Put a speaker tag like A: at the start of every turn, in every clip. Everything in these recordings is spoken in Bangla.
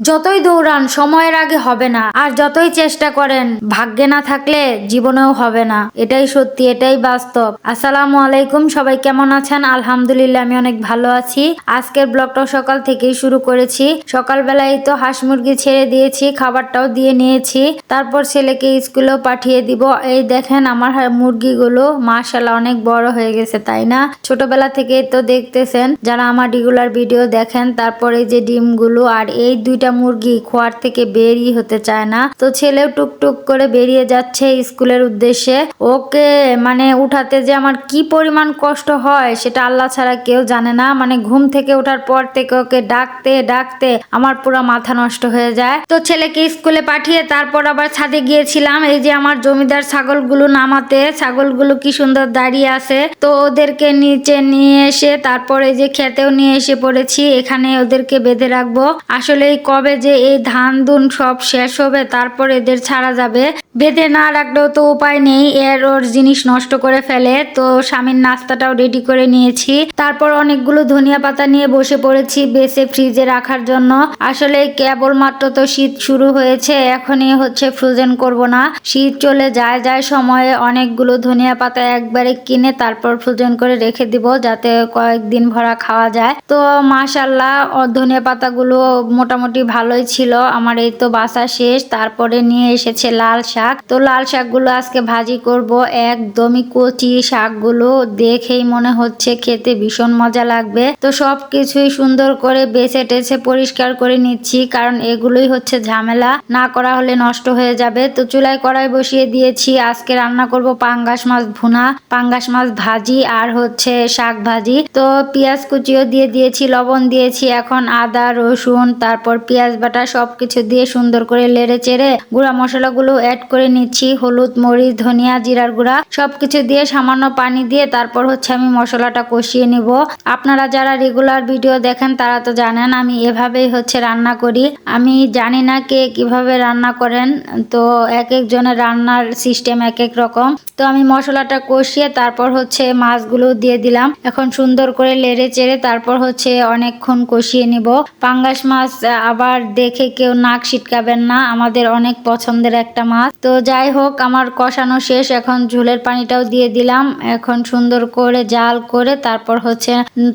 A: যতই দৌড়ান সময়ের আগে হবে না, আর যতই চেষ্টা করেন ভাগ্যে না থাকলে জীবনেও হবে না। এটাই সত্যি, এটাই বাস্তব। আসসালামু আলাইকুম, সবাই কেমন আছেন? আলহামদুলিল্লাহ, আমি অনেক ভালো আছি। আজকের ব্লগটা সকাল থেকেই শুরু করেছি। সকালবেলায় তো হাঁস মুরগি ছেড়ে দিয়েছি, খাবারটাও দিয়ে নিয়েছি। তারপর ছেলেকে স্কুলেও পাঠিয়ে দিব। এই দেখেন আমার মুরগিগুলো মাশাআল্লাহ অনেক বড় হয়ে গেছে, তাই না? ছোটবেলা থেকে তো দেখতেছেন যারা আমার রেগুলার ভিডিও দেখেন। তারপরে যে ডিমগুলো, আর এই দুইটা মুরগি খোয়ার থেকে বেরিয়ে হতে চায় না, তো ছেলেও টুকটুক করে বেরিয়ে যাচ্ছে স্কুলের উদ্দেশ্যে। ওকে মানে উঠাতে যে আমার কি পরিমাণ কষ্ট হয় সেটা আল্লাহ ছাড়া কেউ জানে না। মানে ঘুম থেকে ওঠার পর থেকে ওকে ডাকতে ডাকতে আমার পুরো মাথা নষ্ট হয়ে যায়। তো ছেলেকে স্কুলে পাঠিয়ে তারপর আবার ছাদে গিয়েছিলাম এই যে আমার জমিদার ছাগলগুলো নামাতে। ছাগলগুলো কি সুন্দর দাঁড়িয়ে আছে, তো ওদেরকে নিচে নিয়ে এসে তারপর এই যে খেতেও নিয়ে এসে পড়েছি। এখানে ওদেরকে বেঁধে রাখবো। আসলে কবে যে এই ধান দুন সব শেষ হবে তারপর এদের ছাড়া যাবে। বেঁধে না রাখলেও তো উপায় নেই, ওর জিনিস নষ্ট করে ফেলে। তো স্বামীর নাস্তাটাও রেডি করে নিয়েছি। তারপর অনেকগুলো ধনিয়া পাতা নিয়ে বসে পড়েছি বেছে ফ্রিজে রাখার জন্য। আসলে কেবলমাত্র তো শীত শুরু হয়েছে, এখনই হচ্ছে ফ্রোজেন করব না। শীত চলে যায় যায় সময়ে অনেকগুলো ধনিয়া পাতা একবারে কিনে তারপর ফ্রোজেন করে রেখে দিব, যাতে কয়েকদিন ভরা খাওয়া যায়। তো মাশাআল্লাহ ধনিয়া পাতাগুলো মোটামুটি ভালোই ছিল। আমার এই তো বাসা শেষ। তারপরে নিয়ে এসেছে লাল শাক। তো লাল শাকগুলো আজকে ভাজি করব। একদমই কচি শাকগুলো, দেখেই মনে হচ্ছে খেতে ভীষণ মজা লাগবে। তো সব কিছুই সুন্দর করে বেছে টেছে পরিষ্কার করে নিচ্ছি, কারণ এগুলোই হচ্ছে ঝামেলা, না করা হলে নষ্ট হয়ে যাবে। তো চুলায় কড়াই বসিয়ে দিয়েছি। আজকে রান্না করব পাঙ্গাস মাছ ভুনা, পাঙ্গাস মাছ ভাজি আর হচ্ছে শাক ভাজি। তো পেঁয়াজ কুচিও দিয়ে দিয়েছি, লবণ দিয়েছি। এখন আদা রসুন তারপর পেঁয়াজ বাটা সবকিছু দিয়ে সুন্দর করে লেড়ে চেড়ে গুঁড়া মশলাগুলো অ্যাড করে নিচ্ছি। হলুদ মরিচ ধনিয়া জিরার গুঁড়া সবকিছু দিয়ে সামান্য পানি দিয়ে তারপর হচ্ছে আমি মশলাটা কষিয়ে নিব। আপনারা যারা রেগুলার ভিডিও দেখেন তারা তো জানেন আমি এভাবেই হচ্ছে রান্না করি। আমি জানি না কে কিভাবে রান্না করেন, তো এক একজনের রান্নার সিস্টেম এক এক রকম। তো আমি মশলাটা কষিয়ে তারপর হচ্ছে মাছগুলো দিয়ে দিলাম। এখন সুন্দর করে লেড়ে চেড়ে তারপর হচ্ছে অনেকক্ষণ কষিয়ে নিব। পাঙ্গাস মাছ আবার দেখে কেউ নাক ছিটকাবেন না, আমাদের অনেক পছন্দের একটা মাছ। তো যাই হোক, আমার কষানো শেষ। এখন ঝোলের পানিটাও দিয়ে দিলাম। এখন সুন্দর করে জাল করে তারপর হচ্ছে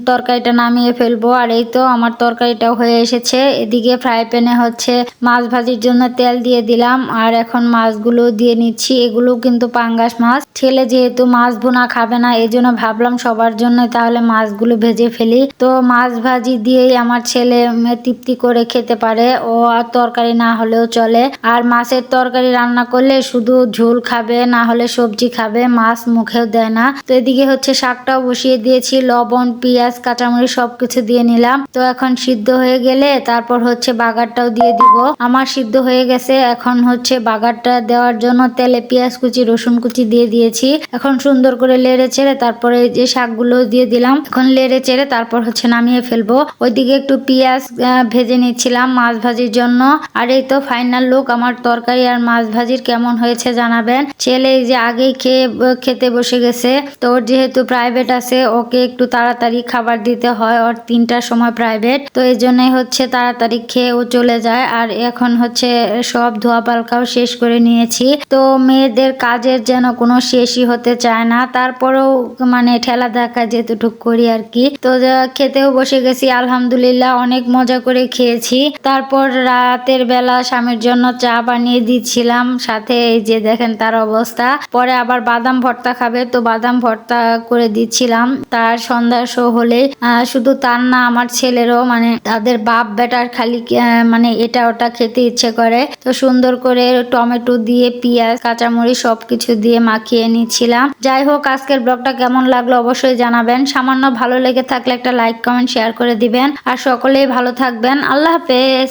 A: তরকারিটা নামিয়ে ফেলবো। আর এই তো আমার তরকারিটাও হয়ে এসেছে। এদিকে ফ্রাই প্যানে হচ্ছে মাছ ভাজির জন্য তেল দিয়ে দিলাম, আর এখন মাছগুলো দিয়ে নিচ্ছি। এগুলো কিন্তু পাঙ্গাস মাছ। ছেলে যেহেতু মাছ ভুনা খাবে না, এই জন্য ভাবলাম সবার জন্য তাহলে মাছগুলো ভেজে ফেলি। তো মাছ ভাজি দিয়েই আমার ছেলে তৃপ্তি করে খেতে পারে, ও আর তরকারি না হলেও চলে। আর মাছের তরকারি রান্না করলে শুধু ঝোল খাবে, না হলে সবজি খাবে, মাছ মুখেও দেয় না। তো এদিকে হচ্ছে শাকটাও বসিয়ে দিয়েছি, লবণ পেঁয়াজ কাঁচামরিচ সবকিছু দিয়ে নিলাম। তো এখন সিদ্ধ হয়ে গেলে তারপর হচ্ছে বাগারটাও দিয়ে দিব। আমার সিদ্ধ হয়ে গেছে। এখন হচ্ছে বাগারটা দেওয়ার জন্য তেলে পেঁয়াজ কুচি রসুন কুচি দিয়ে দিয়েছি। এখন সুন্দর করে লেড়ে চেড়ে তারপরে যে শাকগুলো দিয়ে দিলাম। এখন লেড়ে চেড়ে তারপর হচ্ছে নামিয়ে ফেলবো। ওইদিকে একটু পেঁয়াজ ভেজে নিচ্ছিলাম মাছ ভাজির জন্য। আর এই তো ফাইনাল লুক আমার তরকারি আর মাছ ভাজির কেমন হয়েছে জানাবেন। ছেলে এই যে আগেই খেতে বসে গেছে। তো ওর যেহেতু প্রাইভেট আছে, ওকে একটু তাড়াতাড়ি খাবার দিতে হয়, ওর 3টার সময় প্রাইভেট। তো এই জন্যই হচ্ছে তাড়াতাড়ি খেয়ে ও চলে যায়। আর এখন হচ্ছে সব ধোয়া পালকাও শেষ করে নিয়েছি। তো মেয়েদের কাজের যেন কোনো শেষই হতে চায় না, তারপরেও মানে ঠেলা ধাক্কা যেতটুক করি আর কি। তো খেতেও বসে গেছি, আলহামদুলিল্লাহ অনেক মজা করে খেয়েছি। তারপর রাতের বেলা স্বামীর জন্য চা বানিয়ে দিচ্ছিলাম, সাথে এই যে দেখেন তার অবস্থা। পরে আবার বাদাম ভর্তা খাবে, তো বাদাম ভর্তা করে দিচ্ছিলাম। তার সন্ধ্যা শো হলে শুধু তার না, আমার ছেলেরও মানে তাদের বাপ বেটার খালি মানে এটা ওটা খেতে ইচ্ছে করে। তো সুন্দর করে টমেটো দিয়ে পেঁয়াজ কাঁচামরিচ সবকিছু দিয়ে মাখিয়ে নিচ্ছিলাম। যাই হোক, আজকের ব্লগটা কেমন লাগলো অবশ্যই জানাবেন। সামান্য ভালো লেগে থাকলে একটা লাইক কমেন্ট শেয়ার করে দিবেন। আর সকলেই ভালো থাকবেন। আল্লাহ হাফেজ।